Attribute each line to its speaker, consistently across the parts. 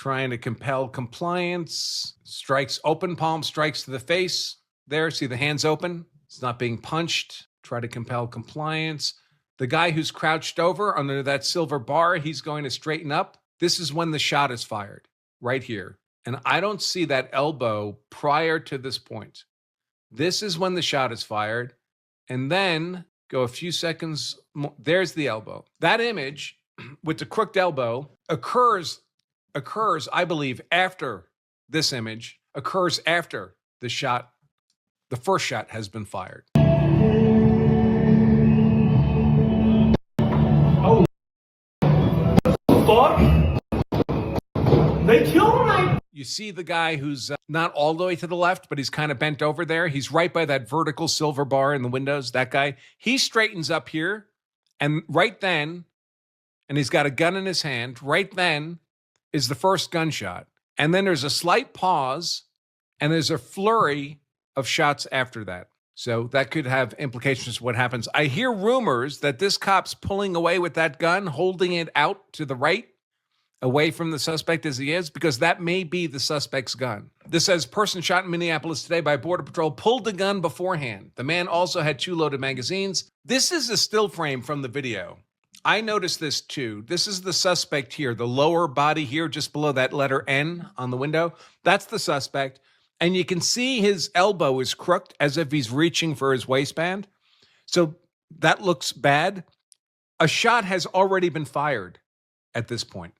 Speaker 1: trying to compel compliance. Strikes, open palm strikes to the face. There, see the hands open. It's not being punched. Try to compel compliance. The guy who's crouched over under that silver bar, he's going to straighten up. This is when the shot is fired, right here. And I don't see that elbow prior to this point. This is when the shot is fired. And then go a few seconds more. There's the elbow. That image with the crooked elbow occurs, I believe, after this image, occurs after the shot, the first shot has been fired.
Speaker 2: Oh, fuck! They killed me!
Speaker 1: You see the guy who's not all the way to the left, but he's kind of bent over there. He's right by that vertical silver bar in the windows, that guy. He straightens up here, and right then, and he's got a gun in his hand, right then is the first gunshot. And then there's a slight pause, and there's a flurry of shots after that. So that could have implications for what happens. I hear rumors that this cop's pulling away with that gun, holding it out to the right, away from the suspect as he is, because that may be the suspect's gun. This says, person shot in Minneapolis today by Border Patrol pulled the gun beforehand. The man also had 2 loaded magazines. This is a still frame from the video. I noticed this too. This is the suspect here, the lower body here, just below that letter N on the window. That's the suspect. And you can see his elbow is crooked as if he's reaching for his waistband. So that looks bad. A shot has already been fired at this point,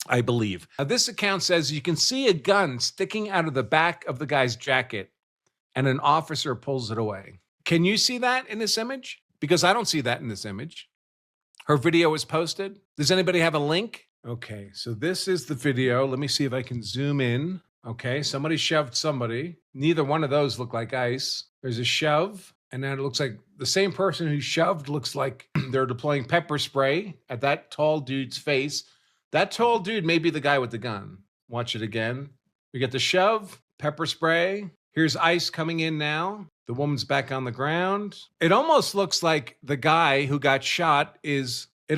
Speaker 1: I believe. This account says you can see a gun sticking out of the back of the guy's jacket and an officer pulls it away. Can you see that in this image? Because I don't see that in this image. Her video is posted. Does anybody have a link? Okay, so this is the video. Let me see if I can zoom in. Okay, somebody shoved somebody. Neither one of those look like ice. There's a shove, and then it looks like the same person who shoved looks like they're deploying pepper spray at that tall dude's face. That tall dude may be the guy with the gun. Watch it again. We get the shove, pepper spray. Here's ice coming in now. The woman's back on the ground. It almost looks like the guy who got shot is with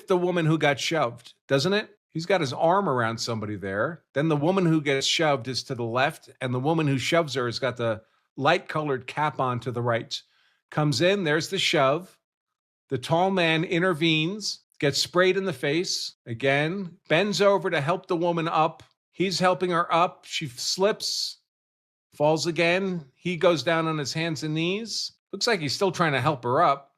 Speaker 1: the woman who got shoved, doesn't it? He's got his arm around somebody there. Then the woman who gets shoved is to the left, and the woman who shoves her has got the light-colored cap on to the right. Comes in, there's the shove. The tall man intervenes, gets sprayed in the face. Again, bends over to help the woman up. He's helping her up. She slips, falls again. He goes down on his hands and knees. Looks like he's still trying to help her up.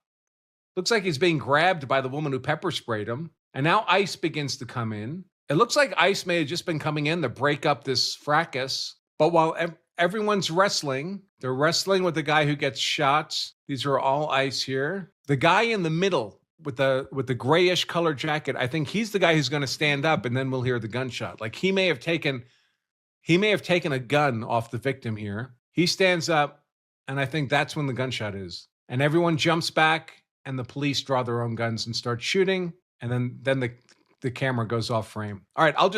Speaker 1: Looks like he's being grabbed by the woman who pepper sprayed him. And now ice begins to come in. It looks like ice may have just been coming in to break up this fracas. But while everyone's wrestling, they're wrestling with the guy who gets shot. These are all ice here. The guy in the middle with the grayish colored jacket, I think he's the guy who's going to stand up, and then we'll hear the gunshot. Like he may have taken a gun off the victim here. He stands up, and I think that's when the gunshot is. And everyone jumps back, and the police draw their own guns and start shooting. And then the camera goes off frame. All right, I'll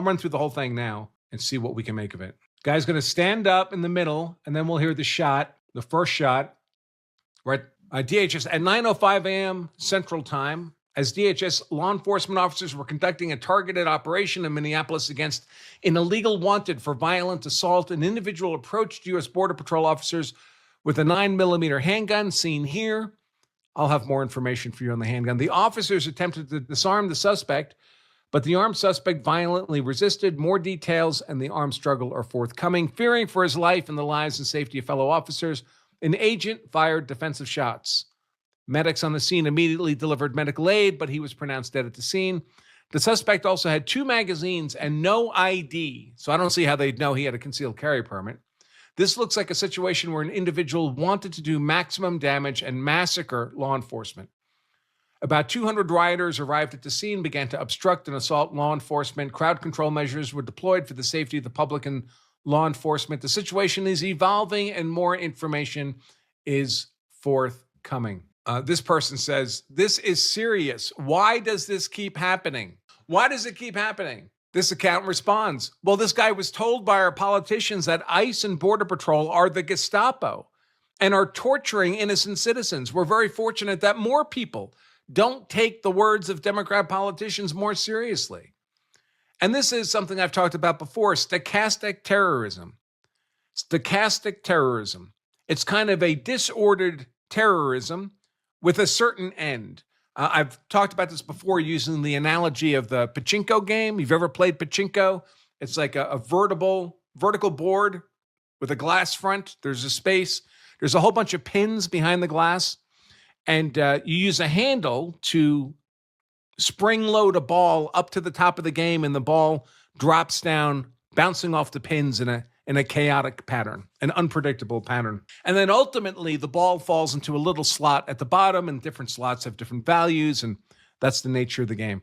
Speaker 1: run through the whole thing now and see what we can make of it. Guy's going to stand up in the middle, and then we'll hear the shot, the first shot, right? DHS at 9:05 a.m. Central Time, as DHS law enforcement officers were conducting a targeted operation in Minneapolis against an illegal wanted for violent assault. An individual approached U.S. Border Patrol officers with a 9mm handgun, seen here. I'll have more information for you on the handgun. The officers attempted to disarm the suspect, but the armed suspect violently resisted. More details and the armed struggle are forthcoming. Fearing for his life and the lives and safety of fellow officers, an agent fired defensive shots. Medics on the scene immediately delivered medical aid, but he was pronounced dead at the scene. The suspect also had 2 magazines and no ID, so I don't see how they'd know he had a concealed carry permit. This looks like a situation where an individual wanted to do maximum damage and massacre law enforcement. About 200 rioters arrived at the scene, began to obstruct and assault law enforcement. Crowd control measures were deployed for the safety of the public and law enforcement. The situation is evolving and more information is forthcoming. This person says, this is serious. Why does this keep happening? Why does it keep happening? This account responds, well, this guy was told by our politicians that ICE and Border Patrol are the Gestapo and are torturing innocent citizens. We're very fortunate that more people don't take the words of Democrat politicians more seriously. And this is something I've talked about before, stochastic terrorism. Stochastic terrorism. It's kind of a disordered terrorism with a certain end. I've talked about this before using the analogy of the pachinko game. You've ever played pachinko? It's like a vertical board with a glass front. There's a space. There's a whole bunch of pins behind the glass. And you use a handle to spring load a ball up to the top of the game, and the ball drops down, bouncing off the pins in a chaotic pattern, an unpredictable pattern. And then ultimately, the ball falls into a little slot at the bottom, and different slots have different values, and that's the nature of the game.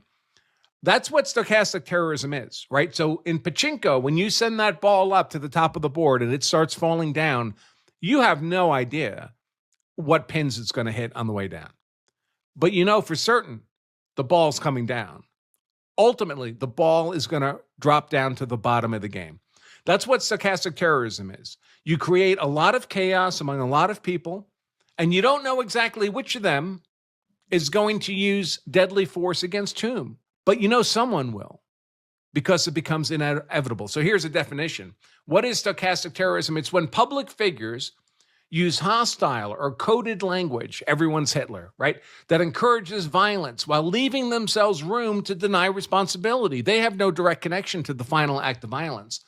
Speaker 1: That's what stochastic terrorism is, right? So in pachinko, when you send that ball up to the top of the board and it starts falling down, you have no idea what pins it's going to hit on the way down. But you know for certain the ball's coming down. Ultimately, the ball is going to drop down to the bottom of the game. That's what stochastic terrorism is. You create a lot of chaos among a lot of people, and you don't know exactly which of them is going to use deadly force against whom. But you know someone will, because it becomes inevitable. So here's a definition. What is stochastic terrorism? It's when public figures use hostile or coded language, everyone's Hitler, right, that encourages violence while leaving themselves room to deny responsibility. They have no direct connection to the final act of violence.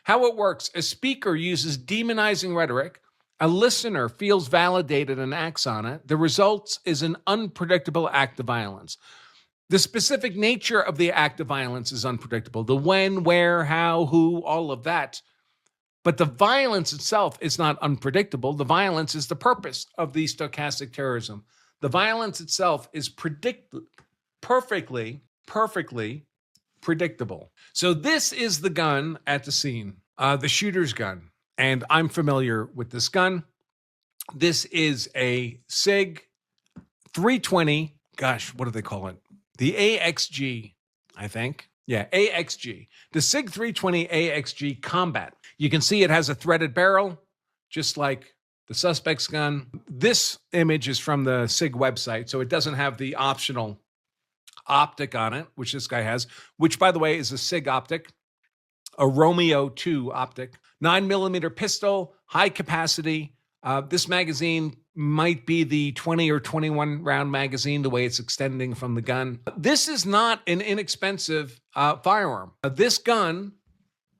Speaker 1: How it works: a speaker uses demonizing rhetoric, a listener feels validated and acts on it. The result is an unpredictable act of violence. The specific nature of the act of violence is unpredictable. The when, where, how, who, all of that. But the violence itself is not unpredictable. The violence is the purpose of the stochastic terrorism. The violence itself is perfectly predictable. So this is the gun at the scene, the shooter's gun. And I'm familiar with this gun. This is a SIG 320. Gosh, what do they call it? The AXG, I think. Yeah, AXG. The SIG 320 AXG Combat. You can see it has a threaded barrel, just like the suspect's gun. This image is from the SIG website, so it doesn't have the optional optic on it, which this guy has, which, by the way, is a SIG optic, a Romeo 2 optic. 9mm pistol, high capacity. This magazine might be the 20 or 21 round magazine, the way it's extending from the gun. This is not an inexpensive firearm. This gun,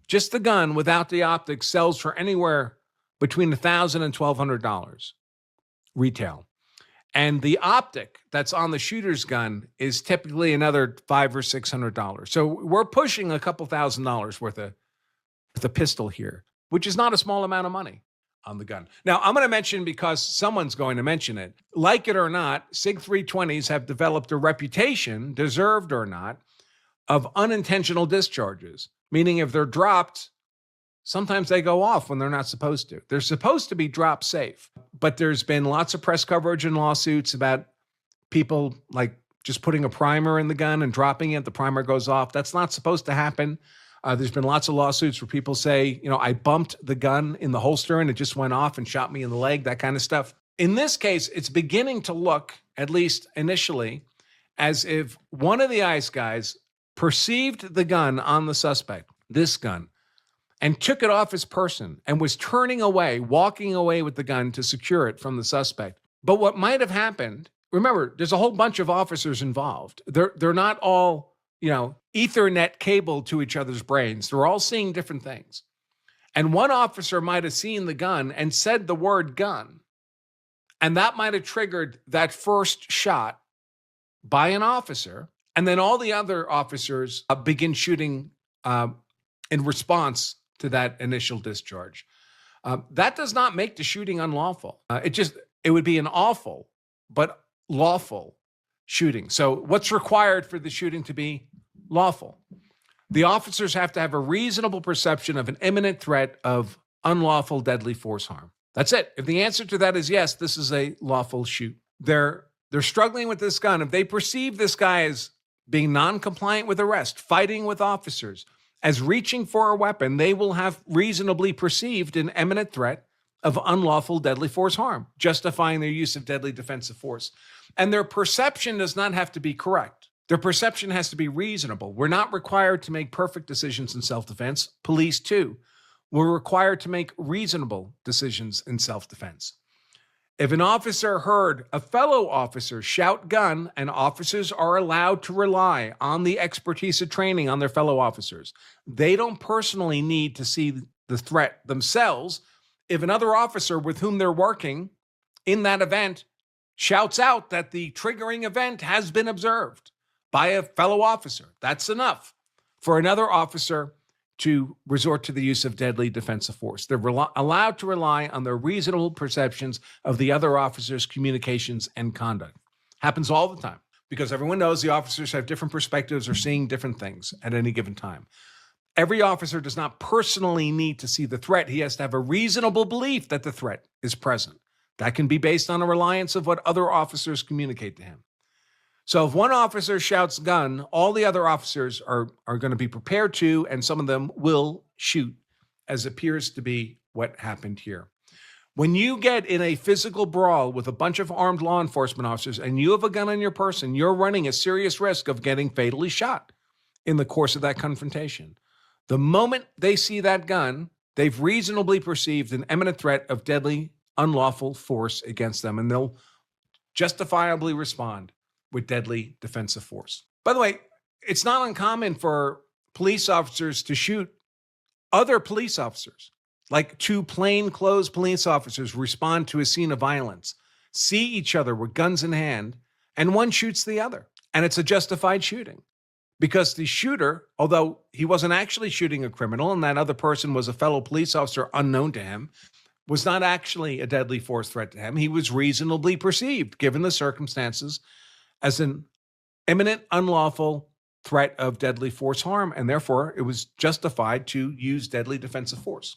Speaker 1: just the gun without the optic, sells for anywhere between $1,000 and $1,200 retail. And the optic that's on the shooter's gun is typically another $500 or $600. So we're pushing a couple $1,000s worth of the pistol here, which is not a small amount of money on the gun. Now, I'm going to mention, because someone's going to mention it, like it or not, SIG 320s have developed a reputation, deserved or not, of unintentional discharges, meaning if they're dropped, sometimes they go off when they're not supposed to. They're supposed to be drop safe, but there's been lots of press coverage and lawsuits about people like just putting a primer in the gun and dropping it. The primer goes off. That's not supposed to happen. There's been lots of lawsuits where people say, I bumped the gun in the holster and it just went off and shot me in the leg, that kind of stuff. In this case, it's beginning to look, at least initially, as if one of the ICE guys perceived the gun on the suspect, this gun, and took it off his person and was turning away, walking away with the gun to secure it from the suspect. But what might have happened, remember, there's a whole bunch of officers involved. They're not all, Ethernet cable to each other's brains. They're all seeing different things. And one officer might have seen the gun and said the word gun. And that might have triggered that first shot by an officer. And then all the other officers begin shooting in response to that initial discharge. That does not make the shooting unlawful. It would be an awful, but lawful shooting. So what's required for the shooting to be lawful? The officers have to have a reasonable perception of an imminent threat of unlawful deadly force harm. That's it. If the answer to that is yes, this is a lawful shoot. They're struggling with this gun. If they perceive this guy as being non-compliant with arrest, fighting with officers, as reaching for a weapon, they will have reasonably perceived an imminent threat of unlawful deadly force harm, justifying their use of deadly defensive force. And their perception does not have to be correct. Their perception has to be reasonable. We're not required to make perfect decisions in self-defense. Police, too. We're required to make reasonable decisions in self-defense. If an officer heard a fellow officer shout gun, and officers are allowed to rely on the expertise of training on their fellow officers, they don't personally need to see the threat themselves. If another officer with whom they're working in that event shouts out that the triggering event has been observed by a fellow officer, that's enough for another officer to resort to the use of deadly defensive force. They're allowed to rely on their reasonable perceptions of the other officer's communications and conduct. Happens all the time because everyone knows the officers have different perspectives or seeing different things at any given time. Every officer does not personally need to see the threat. He has to have a reasonable belief that the threat is present. That can be based on a reliance of what other officers communicate to him. So if one officer shouts gun, all the other officers are going to be prepared to, and some of them will shoot, as appears to be what happened here. When you get in a physical brawl with a bunch of armed law enforcement officers and you have a gun on your person, you're running a serious risk of getting fatally shot in the course of that confrontation. The moment they see that gun, they've reasonably perceived an imminent threat of deadly, unlawful force against them, and they'll justifiably respond with deadly defensive force. By the way, it's not uncommon for police officers to shoot other police officers. Like two plainclothes police officers respond to a scene of violence, see each other with guns in hand, and one shoots the other. And it's a justified shooting because the shooter, although he wasn't actually shooting a criminal and that other person was a fellow police officer unknown to him, was not actually a deadly force threat to him. He was reasonably perceived, given the circumstances, as an imminent, unlawful threat of deadly force harm, and therefore it was justified to use deadly defensive force.